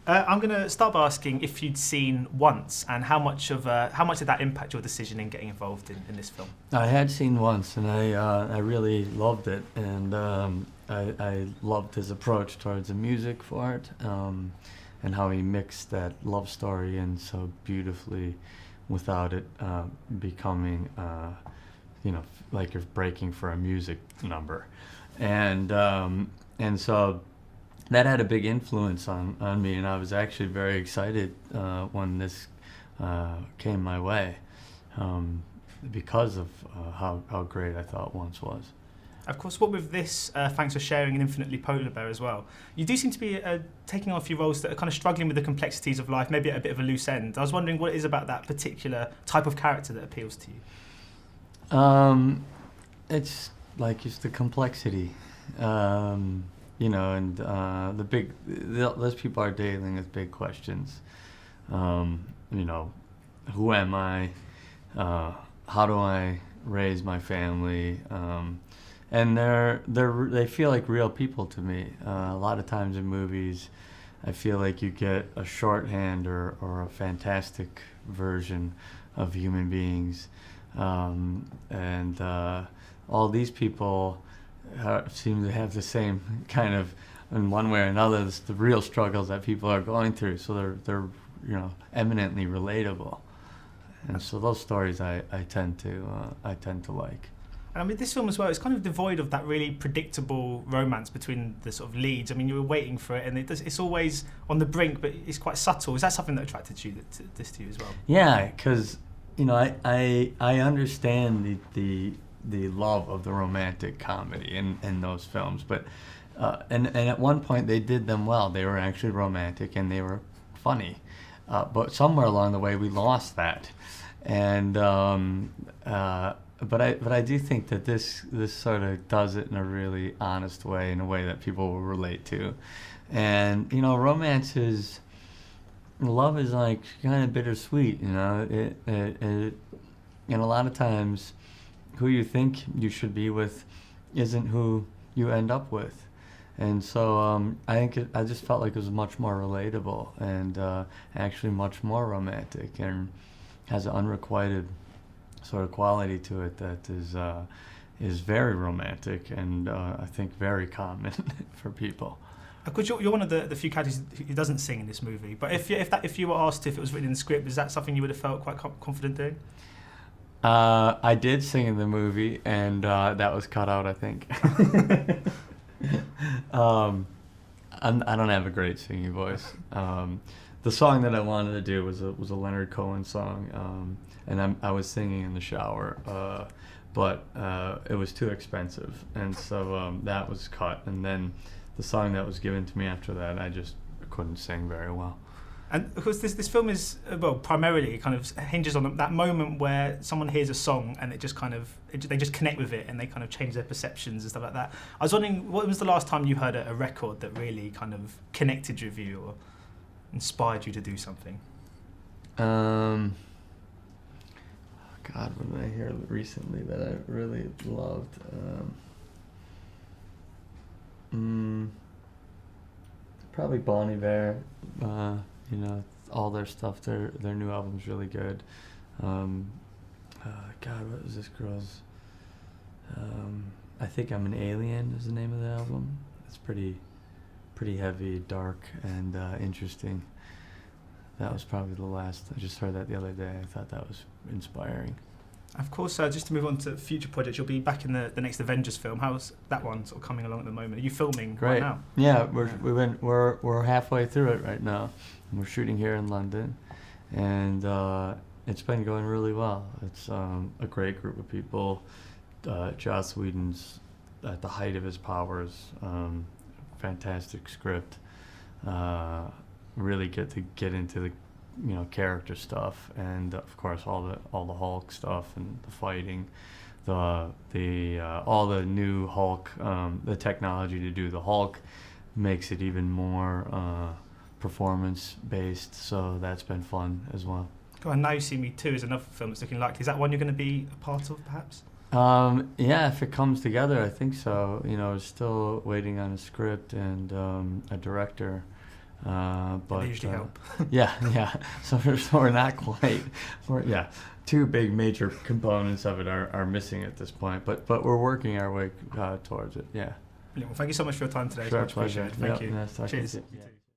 I'm going to start by asking if you'd seen Once, and how much did that impact your decision in getting involved in this film? I had seen Once, and I really loved it, and I loved his approach towards the music for it, and how he mixed that love story in so beautifully without it becoming, like you're breaking for a music number. And so that had a big influence on me, and I was actually very excited when this came my way, because of how great I thought Once was. Of course, what with this, thanks for sharing an infinitely polar bear as well, you do seem to be taking on a few roles that are kind of struggling with the complexities of life, maybe at a bit of a loose end. I was wondering what it is about that particular type of character that appeals to you. It's like just the complexity, and those people are dealing with big questions. Who am I? How do I raise my family? And they feel like real people to me. A lot of times in movies, I feel like you get a shorthand or a fantastic version of human beings, and all these people seem to have the same kind of, in one way or another, it's the real struggles that people are going through. So they're eminently relatable, and so those stories I tend to like. And I mean, this film as well is kind of devoid of that really predictable romance between the sort of leads. I mean, you were waiting for it, and it's always on the brink, but it's quite subtle. Is that something that attracted you to you as well? Yeah, because I understand the love of the romantic comedy in those films, but and at one point they did them well. They were actually romantic and they were funny, but somewhere along the way we lost that, and. But I do think that this sort of does it in a really honest way, in a way that people will relate to. And love is like kind of bittersweet, it and a lot of times who you think you should be with isn't who you end up with. And so I just felt like it was much more relatable and actually much more romantic, and has an unrequited sort of quality to it that is very romantic and I think very common for people. Of course, you're one of the few characters who doesn't sing in this movie. But if you were asked if it was written in the script, is that something you would have felt quite confident doing? I did sing in the movie, and that was cut out, I think. I don't have a great singing voice. The song that I wanted to do was a Leonard Cohen song, and I was singing in the shower, but it was too expensive, and so that was cut. And then the song that was given to me after that, I just couldn't sing very well. And of course, this film is primarily kind of hinges on that moment where someone hears a song and it just they just connect with it and they kind of change their perceptions and stuff like that. I was wondering, what was the last time you heard a record that really kind of connected with you or inspired you to do something? God, what did I hear recently that I really loved? Probably Bon Iver. All their stuff. Their new album's really good. God, what was this girl's? I Think I'm an Alien is the name of the album. It's pretty heavy, dark, and interesting. That was probably the last. I just heard that the other day. I thought that was inspiring. Of course, just to move on to future projects, you'll be back in the next Avengers film. How's that one sort of coming along at the moment? Are you filming right now? Yeah, we're halfway through it right now. We're shooting here in London, and it's been going really well. It's a great group of people. Joss Whedon's at the height of his powers. Fantastic script. Really get into the character stuff, and of course all the Hulk stuff and the fighting, all the new Hulk, the technology to do the Hulk makes it even more performance based, so that's been fun as well. And Now You See Me 2 is another film that's looking likely. Is that one you're going to be a part of, perhaps? Yeah, if it comes together, I think so. Still waiting on a script and a director. But they usually help. yeah. So we're not quite. Two big major components of it are missing at this point, but we're working our way towards it. Yeah. Brilliant. Well, thank you so much for your time today. Sure, It's much pleasure. appreciated. Thank you. Nice talking to Cheers. you. You too.